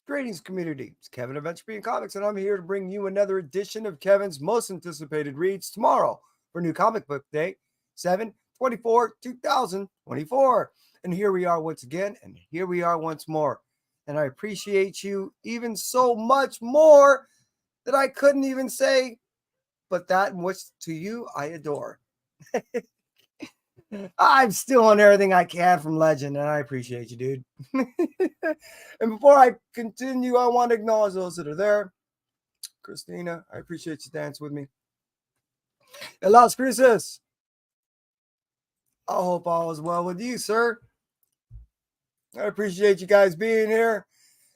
Greetings, community. It's Kevin of NCBD Comics, and I'm here to bring you another edition of Kevin's most anticipated reads tomorrow for New Comic Book Day, 7/24/2024. And here we are once again, and here we are once more. And I appreciate you even so much more that I couldn't even say, but that in which to you I adore. I'm stealing everything I can from Legend, and I appreciate you, dude. And before I continue, I want to acknowledge those that are there. Christina, I appreciate you dancing with me. And Las Cruces, I hope all is well with you, sir. I appreciate you guys being here.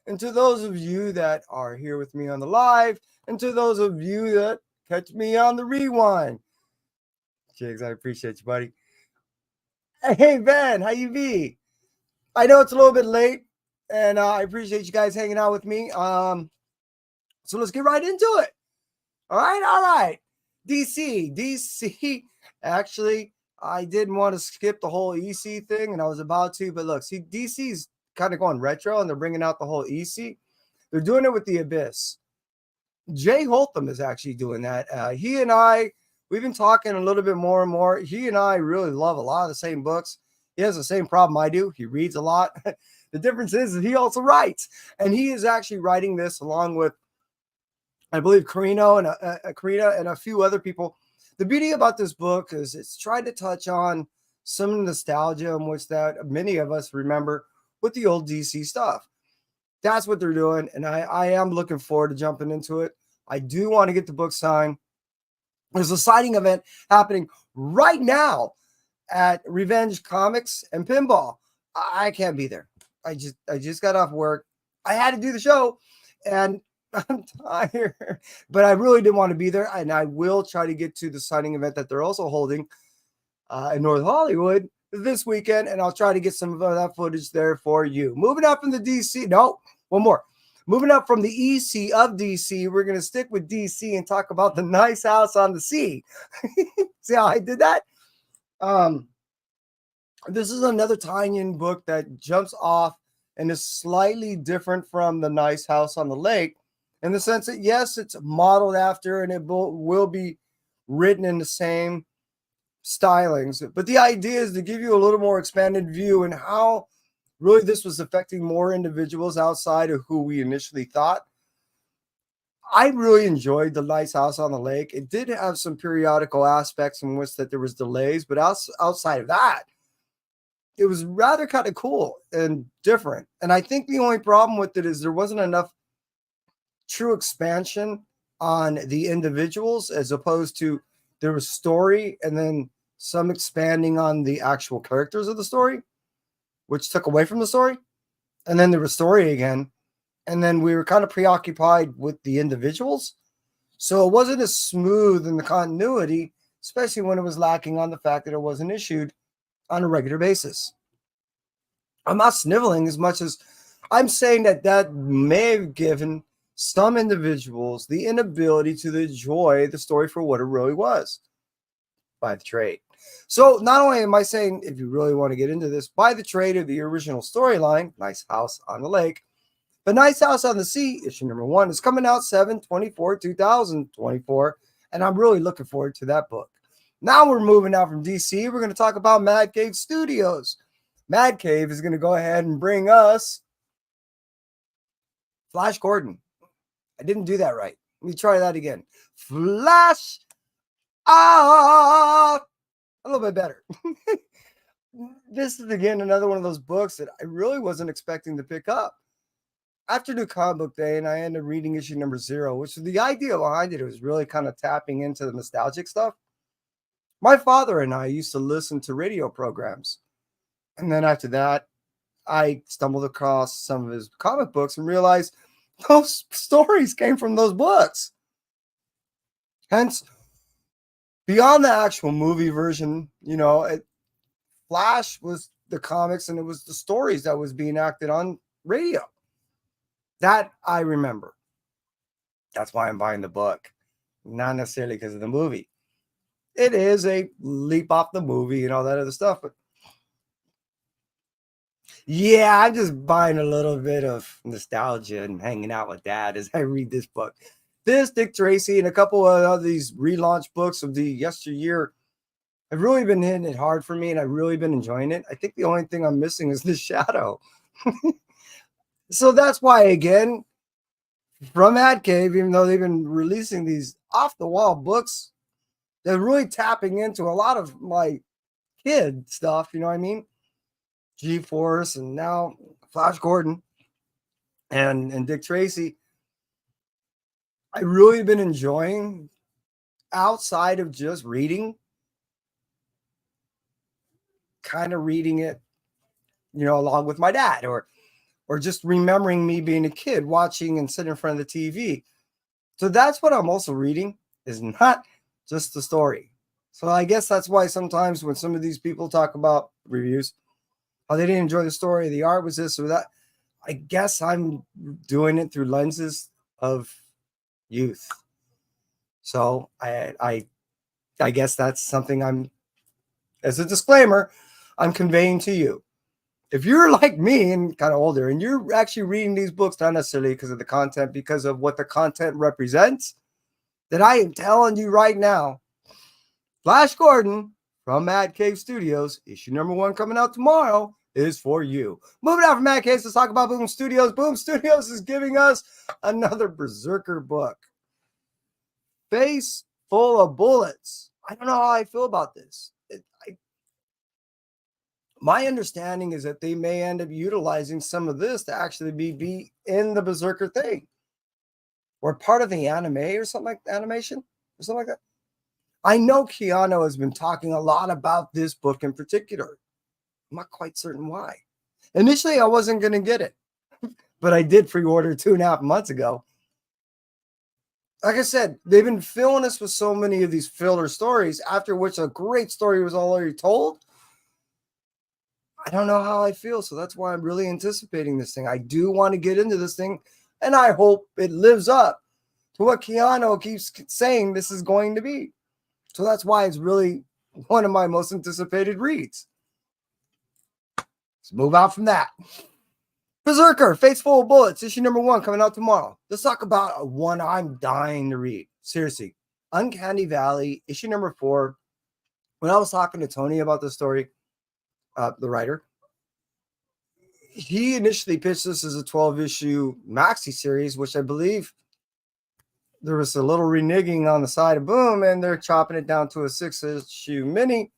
And to those of you that are here with me on the live, and to those of you that catch me on the rewind, Jigs, I appreciate you, buddy. Hey, Ben, how you be? I know it's a little bit late, and I appreciate you guys hanging out with me. So let's get right into it. All right. DC. Actually, I didn't want to skip the whole EC thing, and I was about to, but look, see, DC's kind of going retro, and they're bringing out the whole EC. They're doing it with the Abyss. Jay Holtham is actually doing that. He and I, we've been talking a little bit more and more. He and I really love a lot of the same books. He has the same problem I do. He reads a lot. The difference is that he also writes, and he is actually writing this along with, I believe, Karina and a few other people. The beauty about this book is it's tried to touch on some nostalgia in which that many of us remember with the old DC stuff. That's what they're doing, and I am looking forward to jumping into it. I do want to get the book signed. There's a signing event happening right now at Revenge Comics and Pinball. I can't be there. I just got off work. I had to do the show, and I'm tired, but I really didn't want to be there. And I will try to get to the signing event that they're also holding in North Hollywood this weekend, and I'll try to get some of that footage there for you. Moving up from the DC, no, one more. Moving up from the EC of DC, we're going to stick with DC and talk about the Nice House on the Sea. See how I did that? This is another tie-in book that jumps off and is slightly different from the Nice House on the Lake in the sense that, yes, it's modeled after and it will be written in the same stylings. But the idea is to give you a little more expanded view and how really this was affecting more individuals outside of who we initially thought. I really enjoyed the Nice House on the Lake. It did have some periodical aspects in which that there was delays, but outside of that, it was rather kind of cool and different. And I think the only problem with it is there wasn't enough true expansion on the individuals as opposed to there was story and then some expanding on the actual characters of the story, which took away from the story. And then there was story again. And then we were kind of preoccupied with the individuals. So it wasn't as smooth in the continuity, especially when it was lacking on the fact that it wasn't issued on a regular basis. I'm not sniveling as much as I'm saying that may have given some individuals the inability to enjoy the story for what it really was by the trade. So not only am I saying, if you really want to get into this, buy the trade of the original storyline, Nice House on the Lake, but Nice House on the Sea, issue number 1, is coming out 7/24/2024, and I'm really looking forward to that book. Now we're moving out from DC. We're going to talk about Mad Cave Studios. Mad Cave is going to go ahead and bring us Flash Gordon. I didn't do that right. Let me try that again. Flash. A little bit better. This is, again, another one of those books that I really wasn't expecting to pick up. After New Comic Book Day, and I ended up reading issue number 0, which was the idea behind it. It was really kind of tapping into the nostalgic stuff. My father and I used to listen to radio programs. And then after that, I stumbled across some of his comic books and realized those stories came from those books. Hence, beyond the actual movie version, Flash was the comics and it was the stories that was being acted on radio. That I remember. That's why I'm buying the book. Not necessarily because of the movie. It is a leap off the movie and all that other stuff, but Yeah, I'm just buying a little bit of nostalgia and hanging out with dad as I read this book. This, Dick Tracy, and a couple of these relaunch books of the yesteryear have really been hitting it hard for me, and I've really been enjoying it. I think the only thing I'm missing is the shadow. So that's why, again, from Ad Cave, even though they've been releasing these off the wall books, they're really tapping into a lot of my kid stuff. You know what I mean? G Force and now Flash Gordon and Dick Tracy. I really been enjoying outside of just reading, kind of reading it, along with my dad, or just remembering me being a kid watching and sitting in front of the TV. So that's what I'm also reading, is not just the story. So I guess that's why sometimes when some of these people talk about reviews, how they didn't enjoy the story, the art was this or that, I guess I'm doing it through lenses of youth. So I guess that's something as a disclaimer, I'm conveying to you. If you're like me and kind of older and you're actually reading these books, not necessarily because of the content, because of what the content represents, then I am telling you right now, Flash Gordon from Mad Cave Studios, issue number 1 coming out tomorrow, is for you. Moving out from Mad Cave, let's talk about Boom Studios. Boom Studios is giving us another Berserker book. Face full of bullets. I don't know how I feel about this. My understanding is that they may end up utilizing some of this to actually be in the Berserker thing, or part of the anime or something like animation or something like that. I know Keanu has been talking a lot about this book in particular. I'm not quite certain why. Initially, I wasn't going to get it, but I did pre-order 2.5 months ago. Like I said, they've been filling us with so many of these filler stories, after which a great story was already told. I don't know how I feel, so that's why I'm really anticipating this thing. I do want to get into this thing, and I hope it lives up to what Keanu keeps saying this is going to be. So that's why it's really one of my most anticipated reads. Let's move out from that. Berserker, Fates Full of Bullets, issue number 1 coming out tomorrow. Let's talk about one I'm dying to read. Seriously, Uncanny Valley, issue number 4. When I was talking to Tony about the story, the writer, he initially pitched this as a 12-issue maxi series, which I believe there was a little reneging on the side of Boom, and they're chopping it down to a 6-issue mini.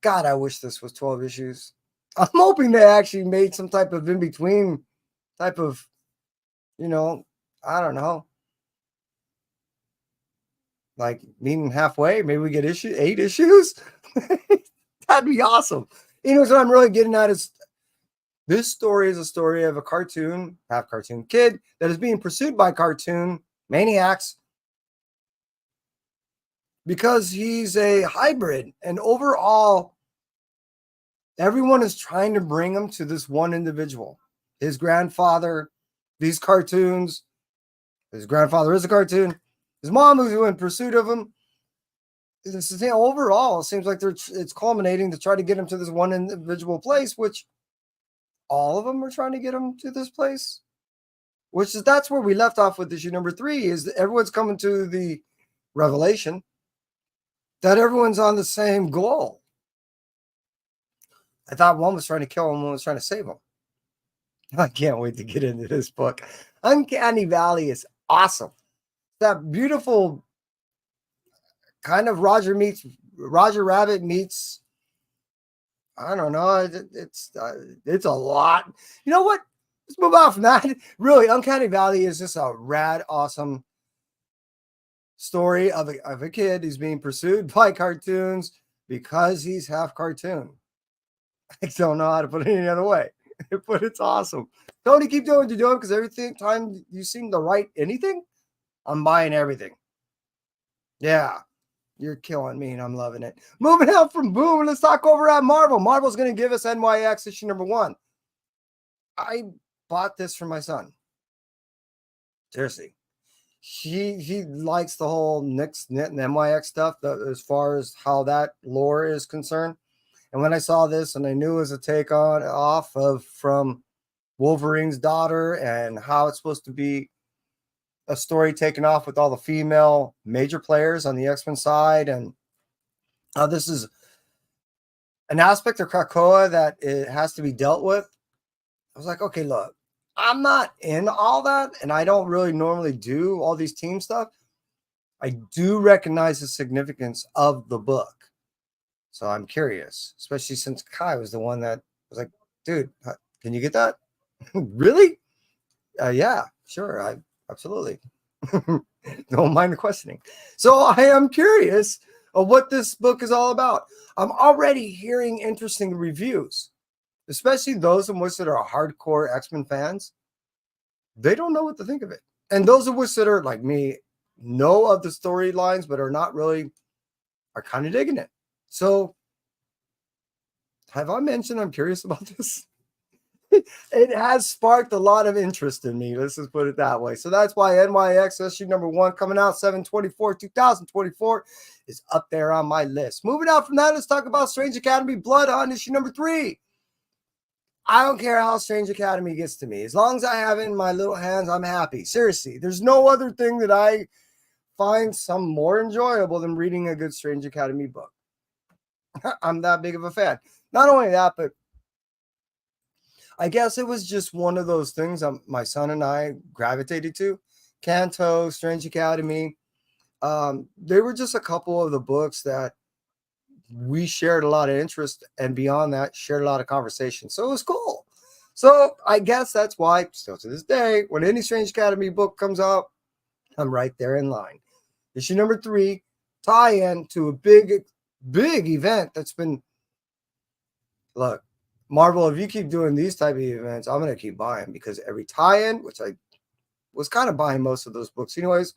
God, I wish this was 12 issues. I'm hoping they actually made some type of in-between type of, I don't know, like meeting halfway. Maybe we get 8 issues. That'd be awesome. What I'm really getting at is this story is a story of a half cartoon kid that is being pursued by cartoon maniacs because he's a hybrid. And overall, everyone is trying to bring him to this one individual. His grandfather, these cartoons. His grandfather is a cartoon. His mom, who's in pursuit of him. Overall, it seems like it's culminating to try to get him to this one individual place, which all of them are trying to get him to this place. That's where we left off with issue number 3, is that everyone's coming to the revelation that everyone's on the same goal. I thought one was trying to kill him, one was trying to save him. I can't wait to get into this book. Uncanny Valley is awesome. That beautiful kind of Roger Rabbit meets, I don't know. It's a lot. You know what? Let's move on from that. Really, Uncanny Valley is just a rad, awesome story of a kid who's being pursued by cartoons because he's half cartoon. I don't know how to put it any other way, but it's awesome. Tony, keep doing what you're doing, because every time you seem to write anything, I'm buying everything. Yeah, you're killing me, and I'm loving it. Moving out from Boom, let's talk over at Marvel. Marvel's going to give us NYX issue number 1. I bought this for my son. Seriously. He likes the whole Knit and NYX stuff, as far as how that lore is concerned. And when I saw this, and I knew it was a take on off of from Wolverine's daughter, and how it's supposed to be a story taken off with all the female major players on the X-Men side, and how this is an aspect of Krakoa that it has to be dealt with. I was like, okay, look, I'm not in all that, and I don't really normally do all these team stuff. I do recognize the significance of the book. So I'm curious, especially since Kai was the one that was like, dude, can you get that? Really? Yeah, sure. I absolutely don't mind the questioning. So I am curious of what this book is all about. I'm already hearing interesting reviews, especially those of us that are hardcore X-Men fans. They don't know what to think of it. And those of us that are like me, know of the storylines, but are not really, are kind of digging it. So have I mentioned I'm curious about this? It has sparked a lot of interest in me. Let's just put it that way. So that's why NYX issue number 1 coming out 7/24/2024 is up there on my list. Moving out from that, let's talk about Strange Academy Blood on issue number 3. I don't care how Strange Academy gets to me. As long as I have it in my little hands, I'm happy. Seriously, there's no other thing that I find some more enjoyable than reading a good Strange Academy book. I'm that big of a fan. Not only that, but I guess it was just one of those things my son and I gravitated to. Kanto, Strange Academy. They were just a couple of the books that we shared a lot of interest, and beyond that, shared a lot of conversation. So it was cool. So I guess that's why, still to this day, when any Strange Academy book comes out, I'm right there in line. Issue number 3, tie-in to a big event that's been, look, Marvel, if you keep doing these type of events, I'm going to keep buying, because every tie-in, which I was kind of buying most of those books anyways,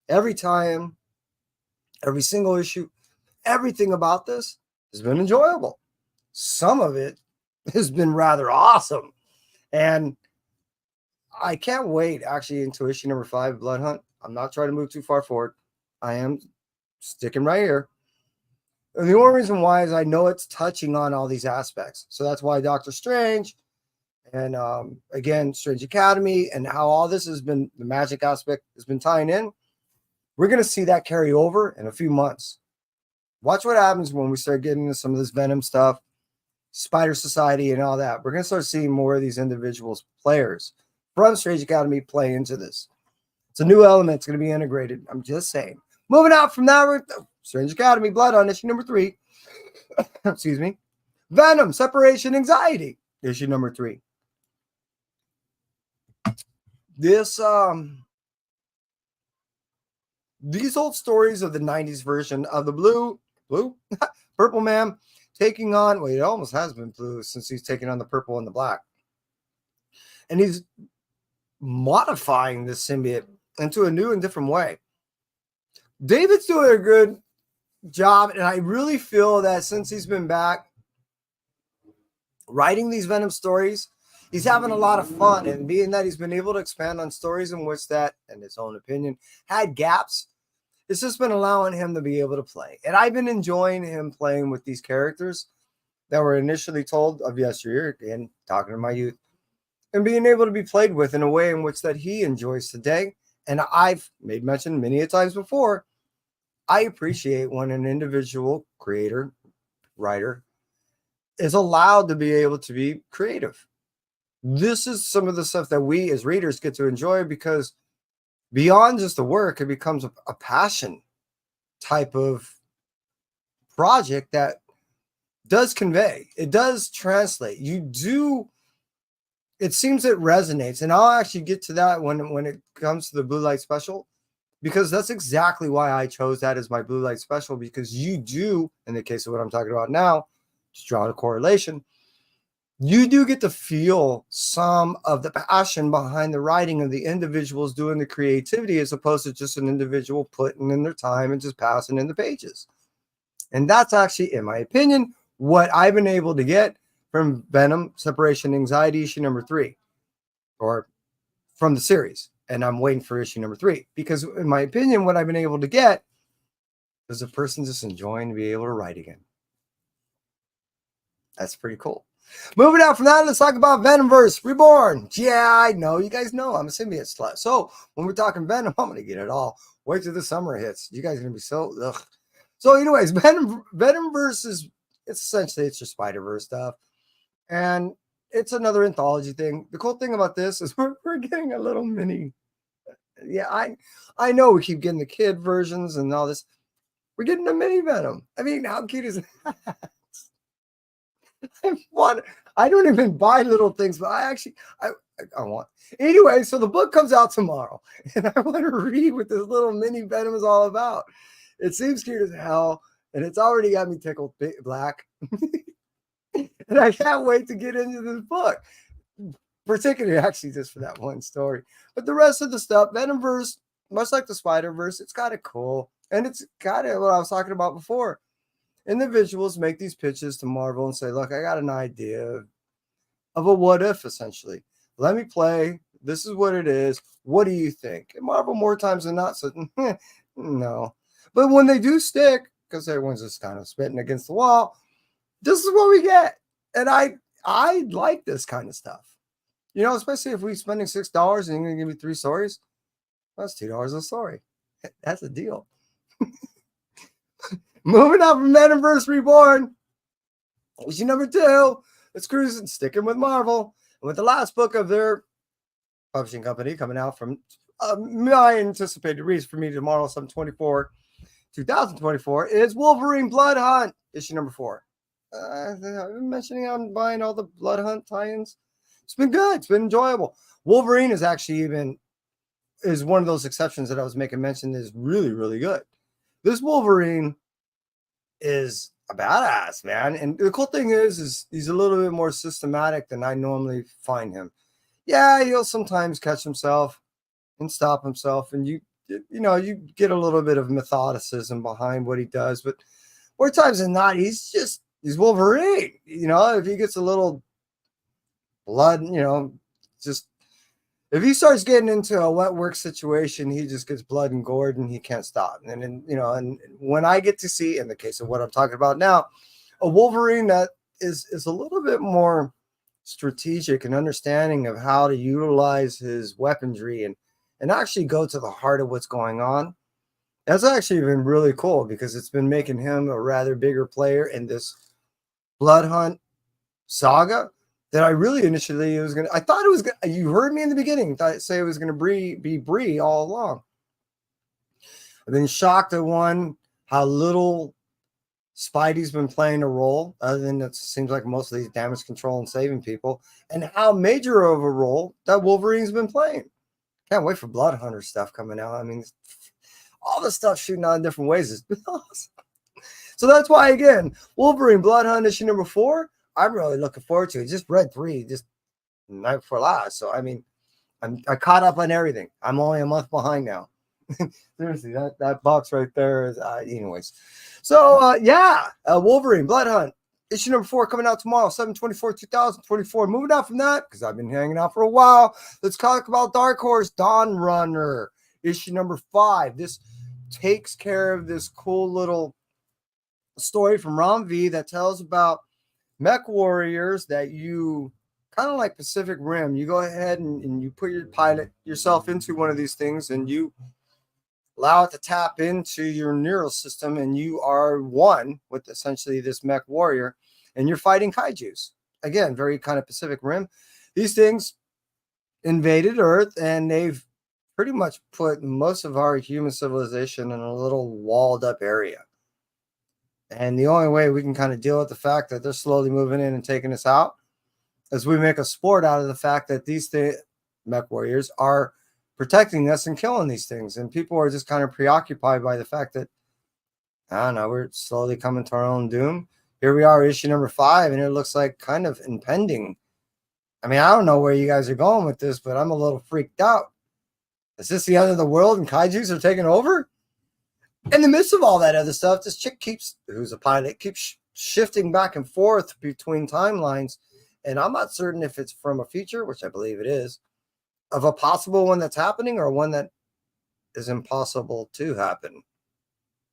every tie-in, every single issue, everything about this has been enjoyable. Some of it has been rather awesome. And I can't wait actually into issue number 5, Blood Hunt. I'm not trying to move too far forward. I am sticking right here. And the only reason why is I know it's touching on all these aspects. So that's why Doctor Strange and again, Strange Academy, and how all this has been, the magic aspect has been tying in. We're going to see that carry over in a few months. Watch what happens when we start getting into some of this Venom stuff, Spider Society and all that. We're going to start seeing more of these individuals, players from Strange Academy play into this. It's a new element. It's going to be integrated. I'm just saying. Moving out from that, Strange Academy, Blood on issue number 3. Excuse me. Venom, Separation Anxiety, issue number 3. This, these old stories of the 90s version of the blue, purple man taking on, well, it almost has been blue since he's taking on the purple and the black. And he's modifying this symbiote into a new and different way. David's doing a good job, and I really feel that since he's been back writing these Venom stories, he's having a lot of fun. And being that he's been able to expand on stories in which that, in his own opinion, had gaps, it's just been allowing him to be able to play. And I've been enjoying him playing with these characters that were initially told of yesteryear, again, talking to my youth, and being able to be played with in a way in which that he enjoys today. And I've made mention many a times before, I appreciate when an individual creator, writer, is allowed to be able to be creative. This is some of the stuff that we as readers get to enjoy, because beyond just the work, it becomes a passion type of project that does convey. It does translate. You do, it seems it resonates. And I'll actually get to that when it comes to the Blue Light Special, because that's exactly why I chose that as my Blue Light Special, because you do, in the case of what I'm talking about now, to draw a correlation, you do get to feel some of the passion behind the writing of the individuals doing the creativity, as opposed to just an individual putting in their time and just passing in the pages. And that's actually, in my opinion, what I've been able to get from Venom Separation Anxiety issue number 3, or from the series. And I'm waiting for issue number 3, because in my opinion, what I've been able to get is a person just enjoying to be able to write again. That's pretty cool. Moving out from that, let's talk about Venomverse Reborn. Yeah, I know. You guys know I'm a symbiote slut. So when we're talking Venom, I'm going to get it all. Wait till the summer hits. You guys are going to be so, ugh. So anyways, Venomverse is, it's essentially, it's your Spider-Verse stuff. And it's another anthology thing. The cool thing about this is we're getting a little mini. Yeah, I know we keep getting the kid versions and all this. We're getting a mini Venom. I mean, how cute is that? I don't even buy little things, but I want. Anyway, so the book comes out tomorrow, and I want to read what this little mini Venom is all about. It seems cute as hell, and it's already got me tickled black. And I can't wait to get into this book, particularly actually just for that one story. But the rest of the stuff, Venomverse, much like the Spider-Verse, it's kind of cool. And it's kind of what I was talking about before. Individuals make these pitches to Marvel and say, look, I got an idea of a what if, essentially. Let me play. This is what it is. What do you think? And Marvel, more times than not, said, no. But when they do stick, because everyone's just kind of spitting against the wall, this is what we get. And I like this kind of stuff. You know, especially if we're spending $6 and you're going to give me 3 stories, that's $2 a story. That's a deal. Moving up from Metaverse Reborn, issue number 2. Let's cruise and sticking with Marvel. And with the last book of their publishing company coming out from my anticipated release for me tomorrow, 7/24/2024, is Wolverine Blood Hunt, issue number 4. I've been mentioning I'm buying all the Blood Hunt tie-ins. It's been good. It's been enjoyable. Wolverine is actually is one of those exceptions that I was making mention is really, really good. This Wolverine is a badass, man. And the cool thing is he's a little bit more systematic than I normally find him. Yeah, he'll sometimes catch himself and stop himself, and you get a little bit of methodicism behind what he does, but more times than not, he's Wolverine. You know, if he gets a little blood, just if he starts getting into a wet work situation, he just gets blood and gored and he can't stop. And when I get to see, in the case of what I'm talking about now, a Wolverine that is a little bit more strategic and understanding of how to utilize his weaponry and actually go to the heart of what's going on. That's actually been really cool because it's been making him a rather bigger player in this Blood Hunt saga that I really initially I thought it was gonna, you heard me in the beginning, say it was going to be Bree all along. I've been shocked at how little Spidey's been playing a role, other than it seems like mostly damage control and saving people, and how major of a role that Wolverine's been playing. Can't wait for Blood Hunter stuff coming out. I mean, all the stuff shooting out in different ways is awesome. So that's why, again, Wolverine Blood Hunt issue number 4, I'm really looking forward to it. Just read 3 just night before last. So, I mean, I caught up on everything. I'm only a month behind now. Seriously, that box right there is, anyways. So, Wolverine Blood Hunt issue number 4 coming out tomorrow, 7/24/2024. Moving out from that, because I've been hanging out for a while, let's talk about Dark Horse Dawn Runner issue number 5. This takes care of this cool little story from Ron V that tells about mech warriors that you kind of like Pacific Rim. You go ahead and you put yourself into one of these things and you allow it to tap into your neural system, and you are one with essentially this mech warrior, and you're fighting kaijus. Again, very kind of Pacific Rim. These things invaded Earth, and they've pretty much put most of our human civilization in a little walled up area. And the only way we can kind of deal with the fact that they're slowly moving in and taking us out is we make a sport out of the fact that these mech warriors are protecting us and killing these things. And people are just kind of preoccupied by the fact that, I don't know, we're slowly coming to our own doom. Here we are, issue number 5, and it looks like kind of impending. I mean, I don't know where you guys are going with this, but I'm a little freaked out. Is this the end of the world and kaijus are taking over? In the midst of all that other stuff, this chick who's a pilot, keeps shifting back and forth between timelines. And I'm not certain if it's from a future, which I believe it is, of a possible one that's happening or one that is impossible to happen.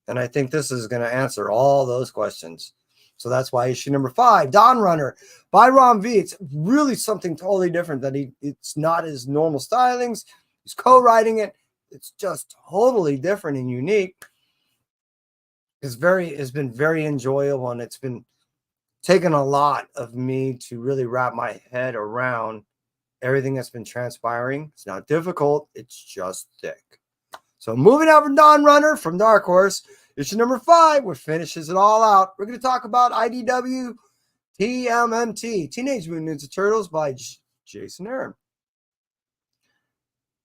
And I think this is going to answer all those questions. So that's why issue number 5, Dawn Runner by Ron V. It's really something totally different. It's not his normal stylings. He's co-writing it. It's just totally different and unique. It's been very enjoyable, and it's been taken a lot of me to really wrap my head around everything that's been transpiring. It's not difficult. It's just thick. So moving out from Dawn Runner from Dark Horse, issue number 5, which finishes it all out. We're going to talk about IDW TMNT, Teenage Mutant Ninja Turtles by Jason Aaron.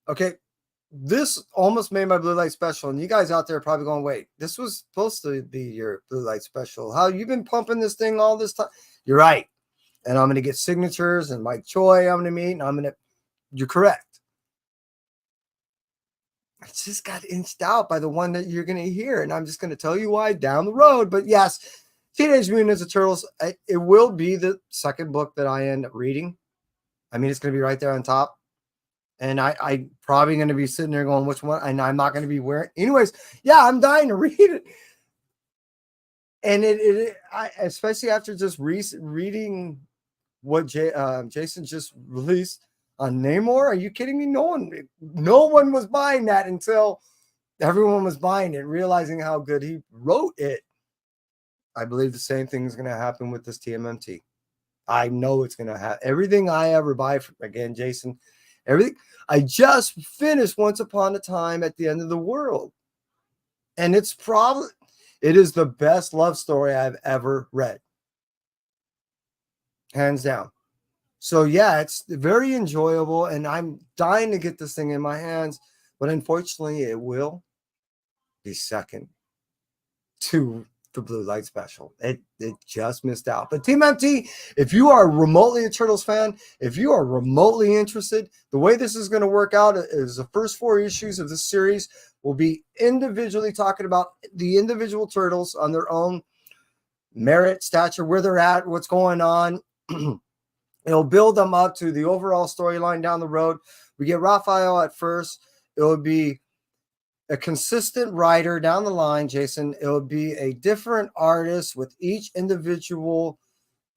Okay, this almost made my Blue Light Special, and you guys out there are probably going, wait, this was supposed to be your Blue Light Special. How you've been pumping this thing all this time? You're right. And I'm going to get signatures, and Mike Choi I'm going to meet, and you're correct. I just got inched out by the one that you're going to hear, and I'm just going to tell you why down the road. But yes, Teenage Mutant Ninja Turtles, it will be the second book that I end up reading. I mean, it's going to be right there on top. And I probably going to be sitting there going, which one? And I'm not going to be wearing. Anyways, yeah, I'm dying to read it. And especially after just reading what Jason just released on Namor. Are you kidding me? No one was buying that until everyone was buying it, realizing how good he wrote it. I believe the same thing is going to happen with this TMNT. I know it's going to happen. Everything I ever buy from, again, Jason, everything. I just finished Once Upon a Time at the End of the World. And it is the best love story I've ever read. Hands down. So yeah, it's very enjoyable, and I'm dying to get this thing in my hands, but unfortunately it will be second to the Blue Light Special. It just missed out. But Team MT, if you are remotely a Turtles fan, if you are remotely interested, the way this is going to work out is the first 4 issues of this series will be individually talking about the individual Turtles on their own merit, stature, where they're at, what's going on. It'll build them up to the overall storyline down the road. We get Raphael at first. It will be a consistent writer down the line, Jason. It will be a different artist with each individual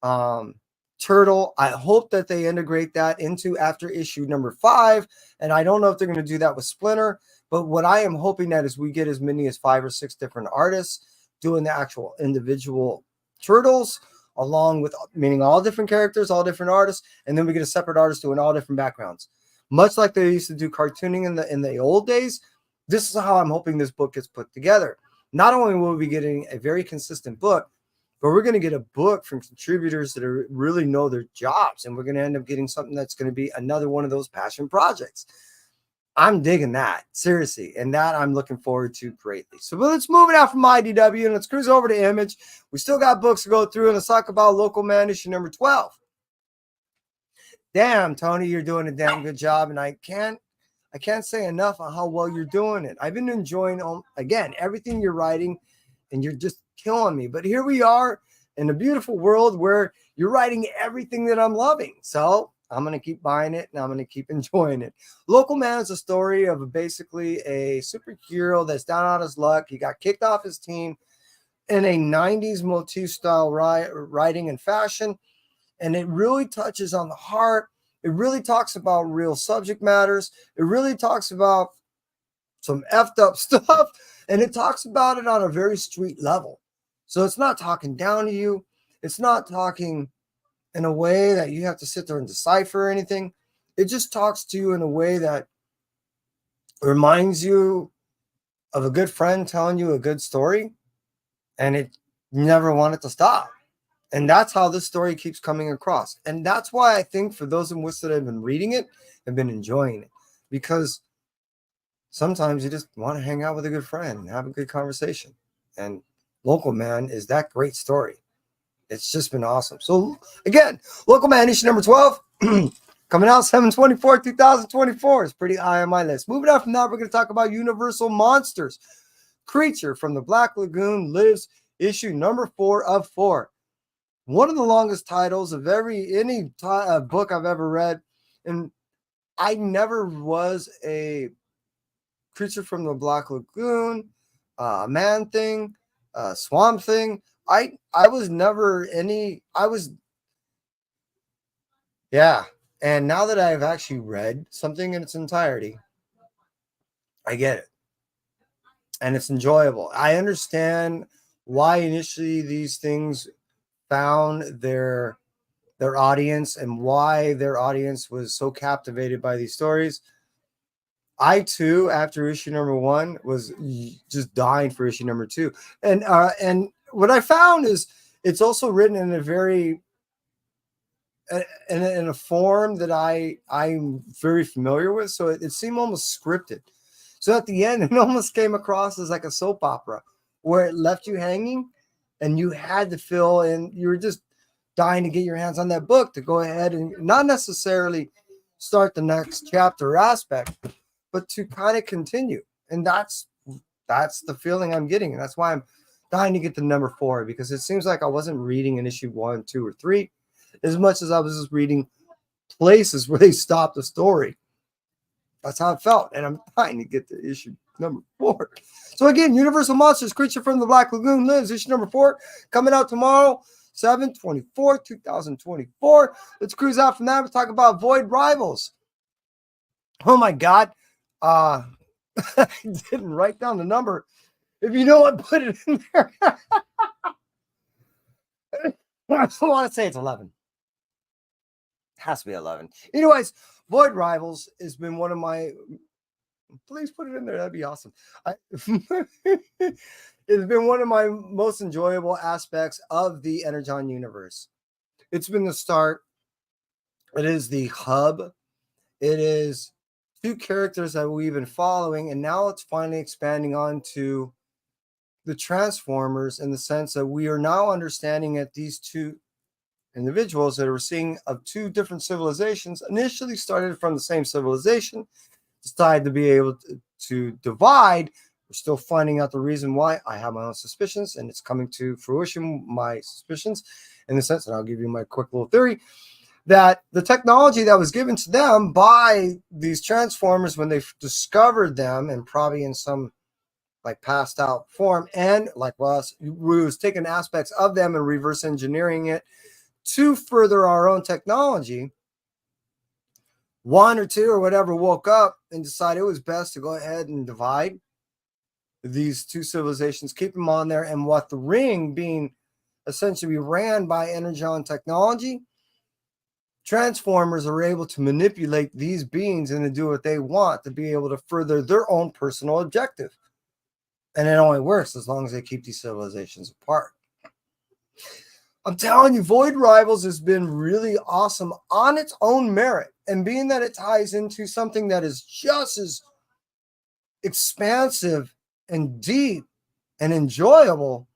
turtle. I hope that they integrate that into after issue number 5. And I don't know if they're going to do that with Splinter, but what I am hoping that is we get as many as 5 or 6 different artists doing the actual individual turtles, along with meaning all different characters, all different artists, and then we get a separate artist doing all different backgrounds. Much like they used to do cartooning in the old days, this is how I'm hoping this book gets put together. Not only will we be getting a very consistent book, but we're going to get a book from contributors that really know their jobs, and we're going to end up getting something that's going to be another one of those passion projects. I'm digging that, seriously, and that I'm looking forward to greatly. So let's move it out from IDW and let's cruise over to Image. We still got books to go through, and let's talk about Local Man issue number 12. Damn, Tony, you're doing a damn good job, and I can't say enough on how well you're doing it. I've been enjoying, again, everything you're writing, and you're just killing me. But here we are in a beautiful world where you're writing everything that I'm loving. So I'm going to keep buying it, and I'm going to keep enjoying it. Local Man is a story of basically a superhero that's down on his luck. He got kicked off his team in a 90s motif style writing and fashion, and it really touches on the heart. It really talks about real subject matters. It really talks about some effed up stuff, and it talks about it on a very street level. So it's not talking down to you. It's not talking in a way that you have to sit there and decipher anything. It just talks to you in a way that reminds you of a good friend telling you a good story, and it never wanted to stop. And that's how this story keeps coming across. And that's why I think for those of us that have been reading it, have been enjoying it. Because sometimes you just want to hang out with a good friend and have a good conversation. And Local Man is that great story. It's just been awesome. So again, Local Man issue number 12, coming out 7/24/2024. It's pretty high on my list. Moving on from that, we're going to talk about Universal Monsters. Creature from the Black Lagoon Lives, issue number 4 of 4. One of the longest titles of any book I've ever read. And I never was a Creature from the Black Lagoon, Man Thing, Swamp Thing. I was never any I was yeah. And now that I've actually read something in its entirety, I get it. And it's enjoyable. I understand why initially these things found their audience and why their audience was so captivated by these stories. I too, after issue number one, was just dying for issue number two. And what I found is it's also written in a very in a form that I'm very familiar with. So it seemed almost scripted. So at the end, it almost came across as like a soap opera where it left you hanging and you had to fill in. You were just dying to get your hands on that book to go ahead and not necessarily start the next chapter or aspect, but to kind of continue. And that's the feeling I'm getting. And that's why I'm dying to get to number 4, because it seems like I wasn't reading in issue 1, 2, or 3 as much as I was just reading places where they stopped the story. That's how it felt. And I'm dying to get to issue number 4. So again, Universal Monsters, Creature from the Black Lagoon Lives, issue number 4, coming out tomorrow, 7/24/2024. Let's cruise out from that. We'll talk about Void Rivals. Oh my God. I didn't write down the number. If you know what, put it in there. I want to say it's 11. Has to be 11. Anyways, Void Rivals has been one of my. Please put it in there. That'd be awesome. It's been one of my most enjoyable aspects of the Energon universe. It's been the start. It is the hub. It is 2 characters that we've been following, and now it's finally expanding on to the Transformers, in the sense that we are now understanding that these 2 individuals that we're seeing of 2 different civilizations initially started from the same civilization, decided to be able to divide. We're still finding out the reason why. I have my own suspicions, and it's coming to fruition, my suspicions, in the sense that I'll give you my quick little theory, that the technology that was given to them by these Transformers when they discovered them, and probably in some like passed out form, and like us, we was taking aspects of them and reverse engineering it to further our own technology. 1 or 2 or whatever woke up and decided it was best to go ahead and divide these 2 civilizations, keep them on there, and what the ring being essentially ran by Energon technology, Transformers are able to manipulate these beings and to do what they want to be able to further their own personal objective. And it only works as long as they keep these civilizations apart. I'm telling you, Void Rivals has been really awesome on its own merit. And being that it ties into something that is just as expansive and deep and enjoyable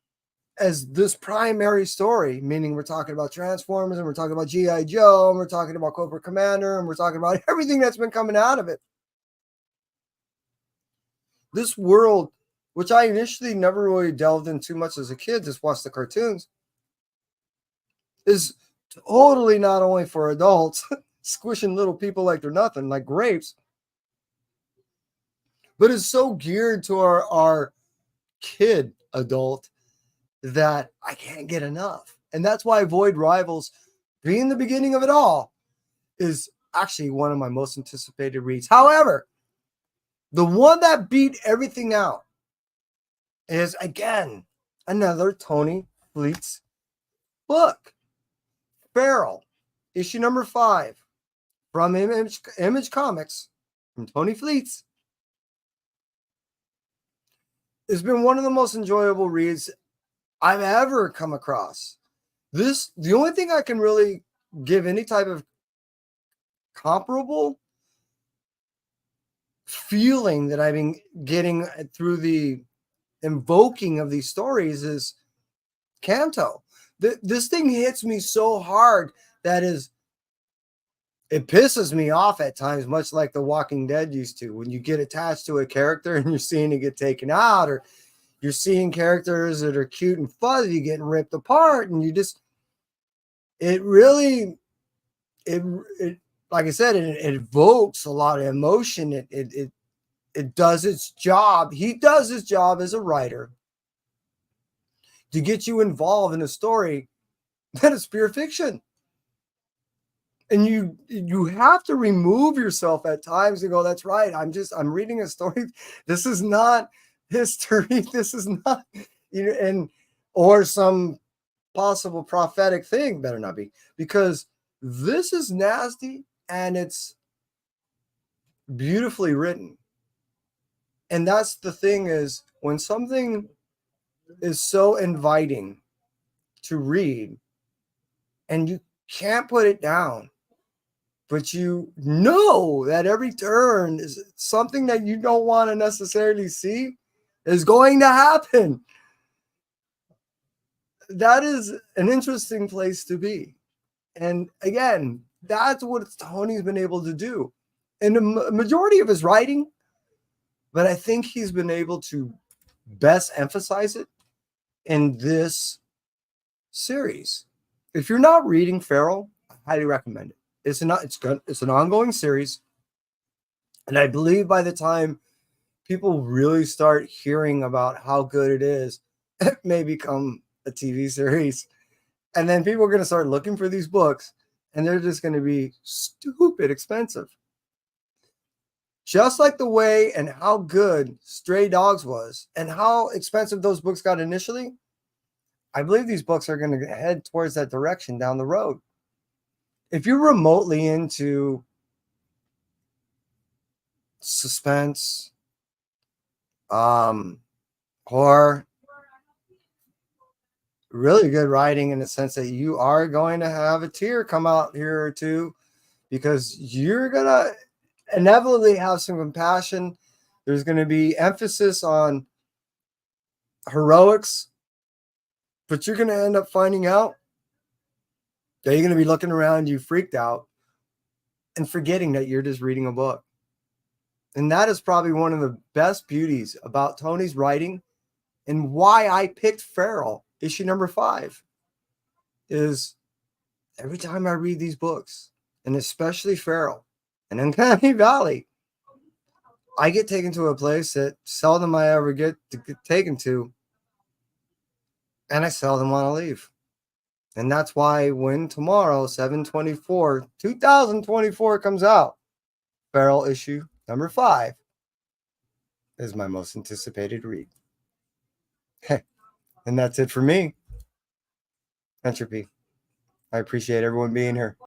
as this primary story, meaning we're talking about Transformers, and we're talking about G.I. Joe, and we're talking about Cobra Commander, and we're talking about everything that's been coming out of it. This world, which I initially never really delved in too much as a kid, just watched the cartoons, is totally not only for adults, squishing little people like they're nothing, like grapes, but is so geared to our kid adult that I can't get enough. And that's why Void Rivals, being the beginning of it all, is actually one of my most anticipated reads. However, the one that beat everything out is, again, another Tony Fleets book. Feral, issue number 5, from Image Comics, from Tony Fleets. It's been one of the most enjoyable reads I've ever come across. The only thing I can really give any type of comparable feeling that I've been getting through the invoking of these stories is Kanto. This thing hits me so hard that it pisses me off at times, much like The Walking Dead used to. When you get attached to a character and you're seeing it get taken out, or you're seeing characters that are cute and fuzzy getting ripped apart, and it like I said, it evokes a lot of emotion. It does its job. He does his job as a writer to get you involved in a story that is pure fiction. And you have to remove yourself at times and go, that's right. I'm reading a story. This is not history. This is not, and or some possible prophetic thing, better not be, because this is nasty and it's beautifully written. And that's the thing, is when something is so inviting to read and you can't put it down, but you know that every turn is something that you don't want to necessarily see is going to happen. That is an interesting place to be. And again, that's what Tony's been able to do in the majority of his writing. But I think he's been able to best emphasize it in this series. If you're not reading Feral, I highly recommend it. It's an ongoing series. And I believe by the time people really start hearing about how good it is, it may become a TV series. And then people are going to start looking for these books, and they're just going to be stupid expensive. Just like the way and how good Stray Dogs was and how expensive those books got initially, I believe these books are going to head towards that direction down the road. If you're remotely into suspense, horror, really good writing in the sense that you are going to have a tear come out here or two, because you're going to inevitably have some compassion. There's going to be emphasis on heroics, but you're going to end up finding out that you're going to be looking around you freaked out and forgetting that you're just reading a book. And that is probably one of the best beauties about Tony's writing, and why I picked Feral issue number 5 is every time I read these books, and especially Feral and Uncanny Valley, I get taken to a place that seldom I ever get taken to, and I seldom want to leave. And that's why when tomorrow, 7/24/2024 comes out, Feral issue number 5 is my most anticipated read. And that's it for me. Entropy. I appreciate everyone being here.